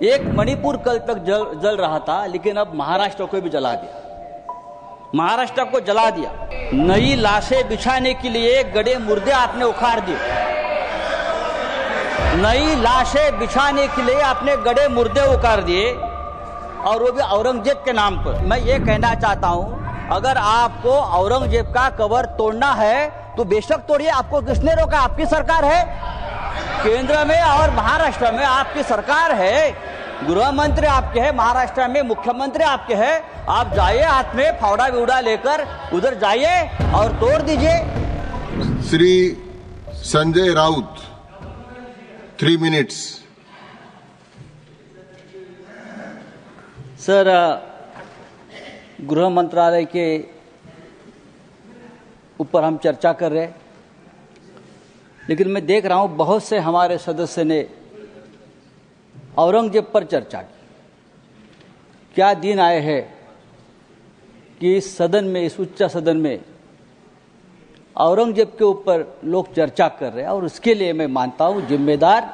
एक मणिपुर कल तक जल रहा था, लेकिन अब महाराष्ट्र को भी जला दिया। महाराष्ट्र को जला दिया। नई लाशें बिछाने के लिए गड़े मुर्दे आपने उखाड़ दिए। नई लाशें बिछाने के लिए आपने गड़े मुर्दे उखाड़ दिए, और वो भी औरंगजेब के नाम पर। मैं ये कहना चाहता हूं, अगर आपको औरंगजेब का कबर तोड़ना है तो बेशक तोड़िए। आपको किसने रोका? आपकी सरकार है। केंद्र में और महाराष्ट्र में आपकी सरकार है। गृह मंत्री आपके हैं, महाराष्ट्र में मुख्यमंत्री आपके हैं। आप जाइए, हाथ में फावड़ा विवड़ा लेकर उधर जाइए और तोड़ दीजिए। श्री संजय राउत, 3 मिनट्स। सर, गृह मंत्रालय के ऊपर हम चर्चा कर रहे हैं, लेकिन मैं देख रहा हूं बहुत से हमारे सदस्य ने औरंगजेब पर चर्चा की। क्या दिन आए हैं कि इस सदन में, इस उच्च सदन में औरंगजेब के ऊपर लोग चर्चा कर रहे हैं, और उसके लिए मैं मानता हूं जिम्मेदार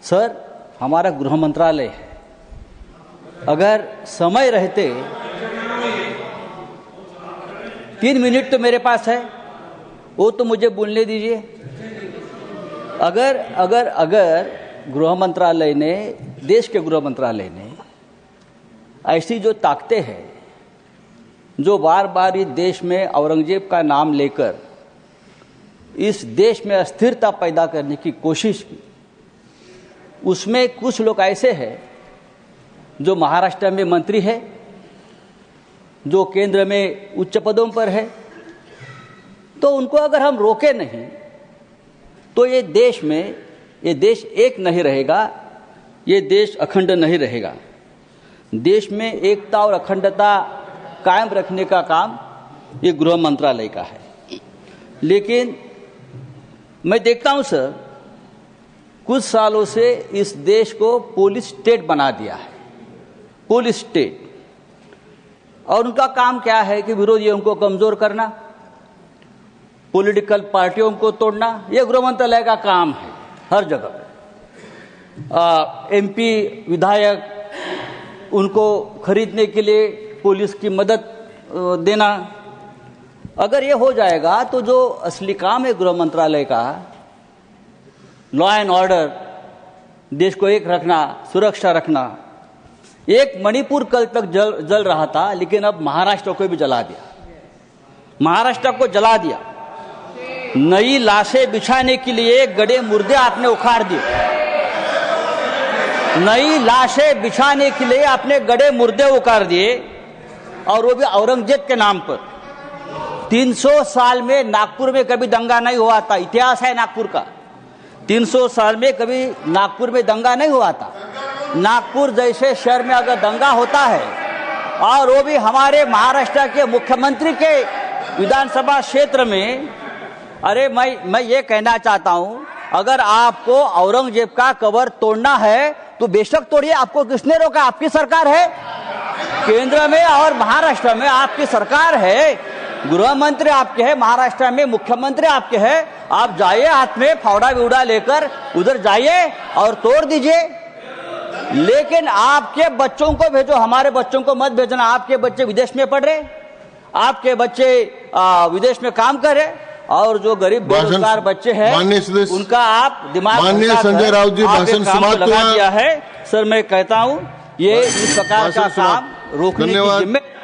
सर हमारा गृह मंत्रालय है। अगर समय रहते 3 मिनट तो मेरे पास है, वो तो मुझे बोलने दीजिए। अगर गृह मंत्रालय ने, देश के गृह मंत्रालय ने ऐसी जो ताकतें हैं, जो बार बार इस देश में औरंगजेब का नाम लेकर इस देश में अस्थिरता पैदा करने की कोशिश की, उसमें कुछ लोग ऐसे हैं जो महाराष्ट्र में मंत्री है, जो केंद्र में उच्च पदों पर है, तो उनको अगर हम रोके नहीं तो ये देश एक नहीं रहेगा, ये देश अखंड नहीं रहेगा। देश में एकता और अखंडता कायम रखने का काम ये गृह मंत्रालय का है। लेकिन मैं देखता हूं सर, कुछ सालों से इस देश को पुलिस स्टेट बना दिया है, पुलिस स्टेट। और उनका काम क्या है कि विरोधियों को कमजोर करना, पॉलिटिकल पार्टियों को तोड़ना, यह गृह मंत्रालय का काम है हर जगह। एमपी विधायक, उनको खरीदने के लिए पुलिस की मदद देना। अगर ये हो जाएगा तो जो असली काम है गृह मंत्रालय का, लॉ एंड ऑर्डर, देश को एक रखना, सुरक्षा रखना। एक मणिपुर कल तक जल रहा था, लेकिन अब महाराष्ट्र को भी जला दिया। महाराष्ट्र को जला दिया। नई लाशें बिछाने के लिए गड़े मुर्दे आपने उखाड़ दिए। नई लाशें बिछाने के लिए आपने गड़े मुर्दे उखाड़ दिए, और वो भी औरंगजेब के नाम पर। 300 साल में नागपुर में कभी दंगा नहीं हुआ था। इतिहास है नागपुर का। 300 साल में कभी नागपुर में दंगा नहीं हुआ था। नागपुर जैसे शहर में अगर दंगा होता है, और वो भी हमारे महाराष्ट्र के मुख्यमंत्री के विधानसभा क्षेत्र में, अरे मैं ये कहना चाहता हूं, अगर आपको औरंगजेब का कबर तोड़ना है तो बेशक तोड़िए। आपको किसने रोका? आपकी सरकार है। केंद्र में और महाराष्ट्र में आपकी सरकार है। गृह मंत्री आपके हैं, महाराष्ट्र में मुख्यमंत्री आपके हैं। आप जाइए, हाथ में फावड़ा विवड़ा लेकर उधर जाइए और तोड़ दीजिए। लेकिन आपके बच्चों को भेजो, हमारे बच्चों को मत भेजना। आपके बच्चे विदेश में पढ़ रहे, आपके बच्चे विदेश में काम कर रहे, और जो गरीब बेरोजगार बच्चे हैं उनका आप दिमाग माननीय संजय राउत जी, भाषण समाप्त लगा दिया है। सर, मैं कहता हूं ये इस प्रकार का काम रोकने की जिम्मेदारी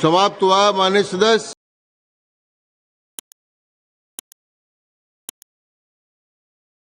समाप्त हुआ। माननीय सदस्य।